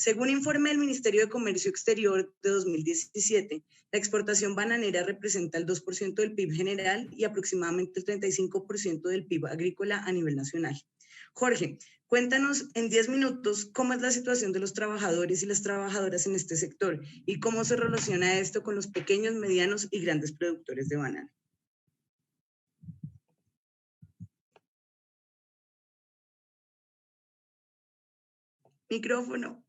Según informe del Ministerio de Comercio Exterior de 2017, la exportación bananera representa el 2% del PIB general y aproximadamente el 35% del PIB agrícola a nivel nacional. Jorge, cuéntanos en 10 minutos cómo es la situación de los trabajadores y las trabajadoras en este sector y cómo se relaciona esto con los pequeños, medianos y grandes productores de banano. Micrófono.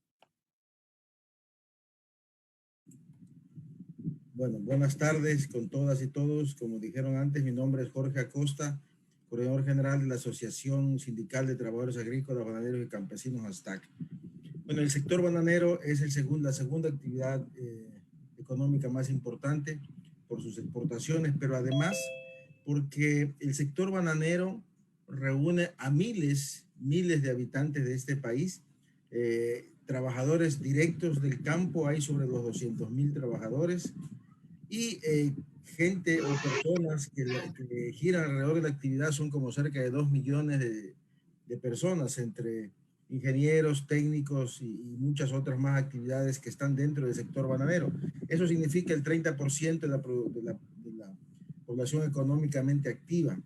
Bueno, buenas tardes con todas y todos. Como dijeron antes, mi nombre es Jorge Acosta, coordinador general de la Asociación Sindical de Trabajadores Agrícolas, Bananeros y Campesinos, ASTAC. Bueno, el sector bananero es la segunda actividad económica más importante por sus exportaciones, pero además porque el sector bananero reúne a miles de habitantes de este país, trabajadores directos del campo, hay sobre los 200.000 trabajadores, y gente o personas que giran alrededor de la actividad son como cerca de 2 millones de personas, entre ingenieros, técnicos y muchas otras más actividades que están dentro del sector bananero. Eso significa el 30% de la población económicamente activa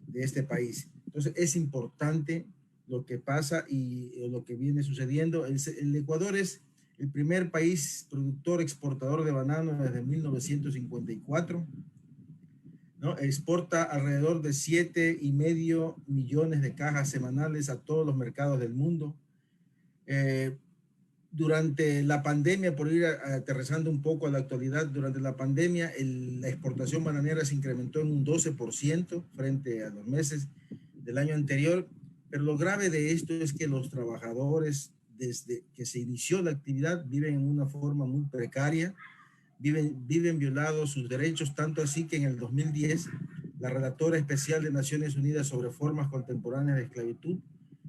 de este país. Entonces es importante lo que pasa y lo que viene sucediendo. El Ecuador es el primer país productor exportador de banano desde 1954, ¿no? Exporta alrededor de 7,5 millones de cajas semanales a todos los mercados del mundo. Durante la pandemia, por ir aterrizando un poco a la actualidad, durante la pandemia la exportación bananera se incrementó en un 12% frente a los meses del año anterior, pero lo grave de esto es que los trabajadores desde que se inició la actividad viven en una forma muy precaria, viven violados sus derechos, tanto así que en el 2010 la relatora especial de Naciones Unidas sobre formas contemporáneas de esclavitud,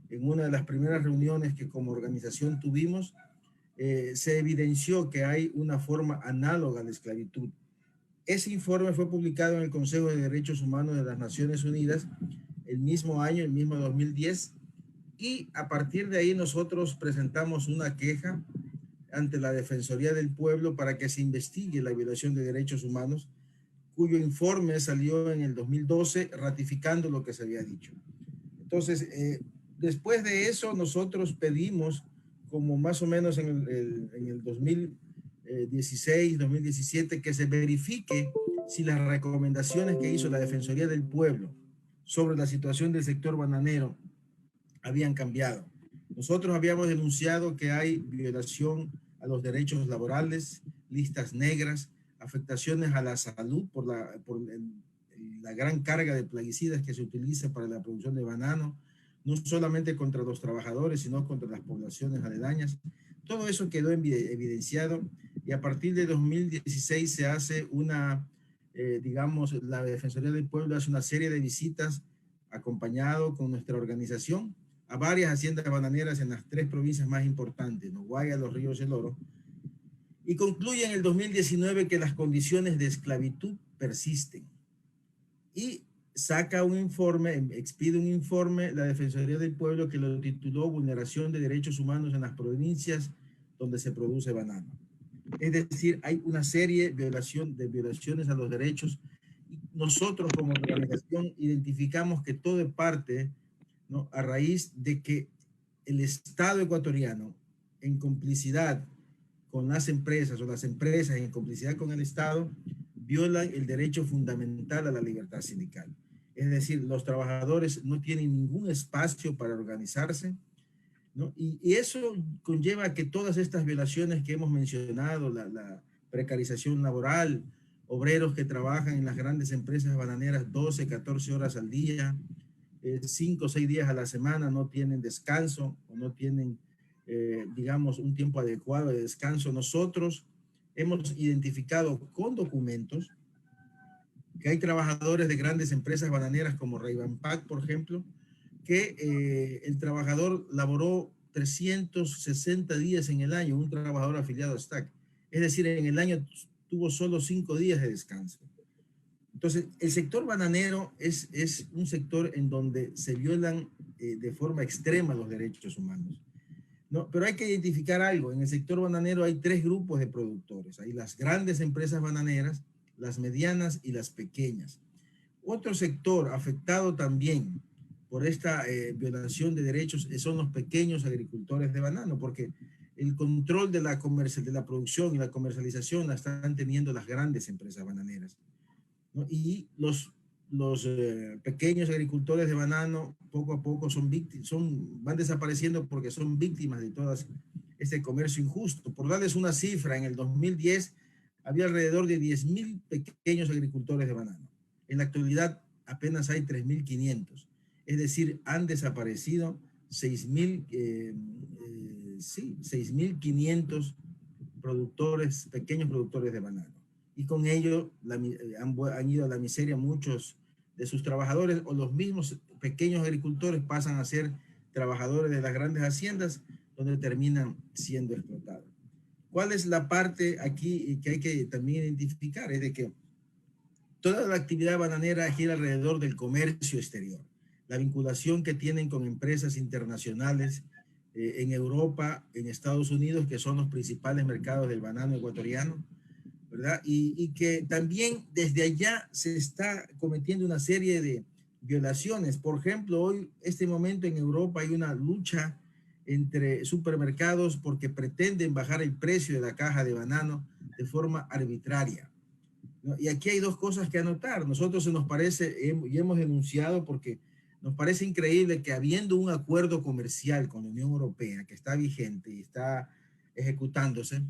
en una de las primeras reuniones que como organización tuvimos, se evidenció que hay una forma análoga a la esclavitud. Ese informe fue publicado en el Consejo de Derechos Humanos de las Naciones Unidas el mismo año, el mismo 2010, y a partir de ahí nosotros presentamos una queja ante la Defensoría del Pueblo para que se investigue la violación de derechos humanos, cuyo informe salió en el 2012 ratificando lo que se había dicho. Entonces, después de eso nosotros pedimos, como más o menos en el 2016, 2017, que se verifique si las recomendaciones que hizo la Defensoría del Pueblo sobre la situación del sector bananero habían cambiado. Nosotros habíamos denunciado que hay violación a los derechos laborales, listas negras, afectaciones a la salud por la gran carga de plaguicidas que se utiliza para la producción de banano, no solamente contra los trabajadores, sino contra las poblaciones aledañas. Todo eso quedó evidenciado y a partir de 2016 se hace la Defensoría del Pueblo hace una serie de visitas acompañado con nuestra organización a varias haciendas bananeras en las 3 provincias más importantes, ¿no? Guaya, Los Ríos y El Oro, y concluye en el 2019 que las condiciones de esclavitud persisten. Y saca un informe, expide un informe, la Defensoría del Pueblo, que lo tituló Vulneración de Derechos Humanos en las provincias donde se produce banano. Es decir, hay una serie de violaciones a los derechos. Nosotros como organización identificamos que todo es parte, ¿no?, a raíz de que el Estado ecuatoriano, en complicidad con las empresas, o las empresas en complicidad con el Estado, violan el derecho fundamental a la libertad sindical. Es decir, los trabajadores no tienen ningún espacio para organizarse, ¿no? Y eso conlleva a que todas estas violaciones que hemos mencionado, la precarización laboral, obreros que trabajan en las grandes empresas bananeras 12, 14 horas al día, 5 o 6 días a la semana, no tienen descanso o no tienen, digamos, un tiempo adecuado de descanso. Nosotros hemos identificado con documentos que hay trabajadores de grandes empresas bananeras como Raybanpac, por ejemplo, que el trabajador laboró 360 días en el año, un trabajador afiliado a STAC. Es decir, en el año tuvo solo 5 días de descanso. Entonces, el sector bananero es un sector en donde se violan de forma extrema los derechos humanos. No, pero hay que identificar algo. En el sector bananero hay tres grupos de productores. Hay las grandes empresas bananeras, las medianas y las pequeñas. Otro sector afectado también por esta violación de derechos son los pequeños agricultores de banano, porque el control de la producción y la comercialización la están teniendo las grandes empresas bananeras, ¿no? Y los pequeños agricultores de banano poco a poco van desapareciendo porque son víctimas de todo este comercio injusto. Por darles una cifra, en el 2010 había alrededor de 10.000 pequeños agricultores de banano. En la actualidad apenas hay 3.500. Es decir, han desaparecido 6.500 pequeños productores de banano. Y con ello han ido a la miseria muchos de sus trabajadores, o los mismos pequeños agricultores pasan a ser trabajadores de las grandes haciendas, donde terminan siendo explotados. ¿Cuál es la parte aquí que hay que también identificar? Es de que toda la actividad bananera gira alrededor del comercio exterior, la vinculación que tienen con empresas internacionales en Europa, en Estados Unidos, que son los principales mercados del banano ecuatoriano, ¿verdad? Y que también desde allá se está cometiendo una serie de violaciones. Por ejemplo, hoy, este momento en Europa hay una lucha entre supermercados porque pretenden bajar el precio de la caja de banano de forma arbitraria, ¿no? Y aquí hay dos cosas que anotar. Nosotros se nos parece, y hemos denunciado porque nos parece increíble que habiendo un acuerdo comercial con la Unión Europea que está vigente y está ejecutándose,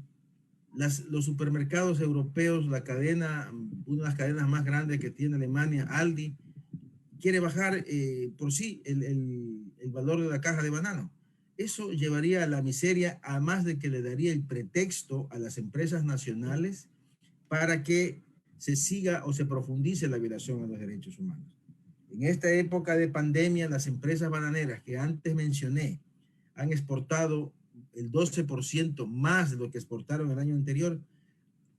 los supermercados europeos, una de las cadenas más grandes que tiene Alemania, Aldi, quiere bajar por sí el valor de la caja de banano. Eso llevaría a la miseria, además de que le daría el pretexto a las empresas nacionales para que se siga o se profundice la violación a los derechos humanos. En esta época de pandemia, las empresas bananeras que antes mencioné han exportado el 12% más de lo que exportaron el año anterior.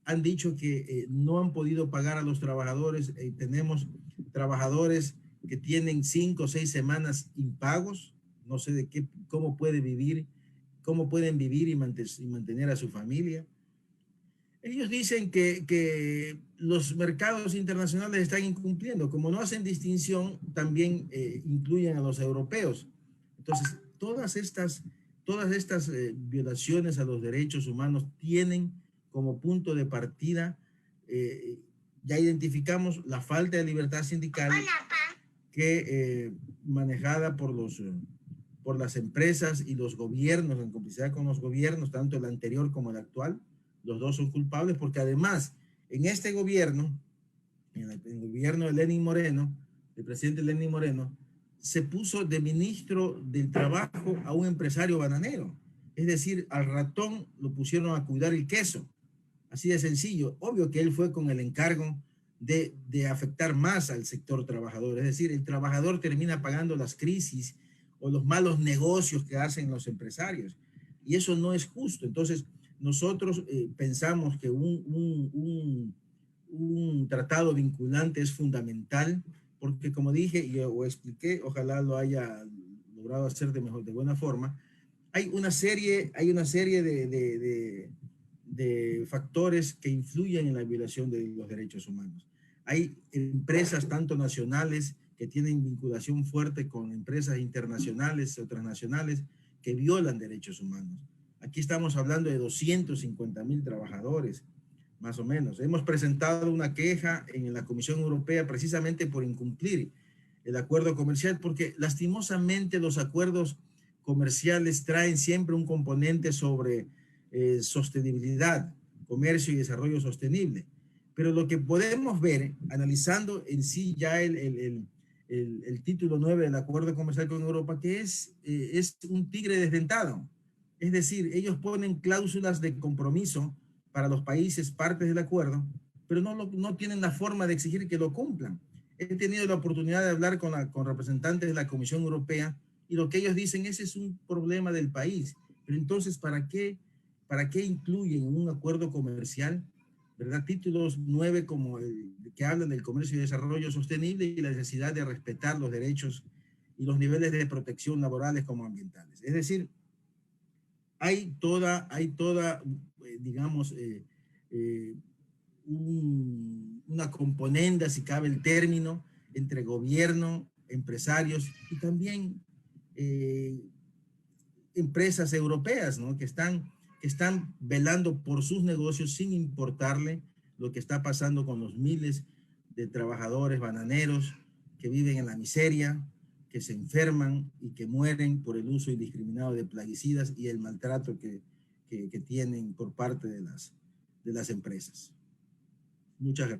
Han dicho que no han podido pagar a los trabajadores. Tenemos trabajadores que tienen 5 o 6 semanas impagos. No sé cómo pueden vivir y mantener a su familia. Ellos dicen que los mercados internacionales están incumpliendo. Como no hacen distinción, también incluyen a los europeos. Entonces, todas estas violaciones a los derechos humanos tienen como punto de partida, ya identificamos la falta de libertad sindical que manejada por las empresas y los gobiernos, en complicidad con los gobiernos, tanto el anterior como el actual. Los dos son culpables porque además en este gobierno, en el gobierno de Lenín Moreno, el presidente Lenín Moreno, se puso de ministro del Trabajo a un empresario bananero. Es decir, al ratón lo pusieron a cuidar el queso. Así de sencillo. Obvio que él fue con el encargo de afectar más al sector trabajador. Es decir, el trabajador termina pagando las crisis o los malos negocios que hacen los empresarios. Y eso no es justo. Entonces, nosotros pensamos que un tratado vinculante es fundamental, porque como dije o expliqué, ojalá lo haya logrado hacer de buena forma, hay una serie de factores que influyen en la violación de los derechos humanos. Hay empresas tanto nacionales que tienen vinculación fuerte con empresas internacionales o transnacionales que violan derechos humanos. Aquí estamos hablando de 250.000 trabajadores, más o menos. Hemos presentado una queja en la Comisión Europea precisamente por incumplir el acuerdo comercial, porque lastimosamente los acuerdos comerciales traen siempre un componente sobre sostenibilidad, comercio y desarrollo sostenible. Pero lo que podemos ver, analizando en sí ya el título 9 del acuerdo comercial con Europa, que es un tigre desdentado. Es decir, ellos ponen cláusulas de compromiso para los países partes del acuerdo, pero no tienen la forma de exigir que lo cumplan. He tenido la oportunidad de hablar con representantes de la Comisión Europea y lo que ellos dicen, ese es un problema del país. Pero entonces, ¿para qué incluyen en un acuerdo comercial, ¿verdad? Títulos 9 como que hablan del comercio y desarrollo sostenible y la necesidad de respetar los derechos y los niveles de protección laborales como ambientales? Es decir, hay toda digamos, una componenda, si cabe el término, entre gobierno, empresarios y también empresas europeas, ¿no? que están velando por sus negocios sin importarle lo que está pasando con los miles de trabajadores bananeros que viven en la miseria, que se enferman y que mueren por el uso indiscriminado de plaguicidas y el maltrato que tienen por parte de las empresas. Muchas gracias.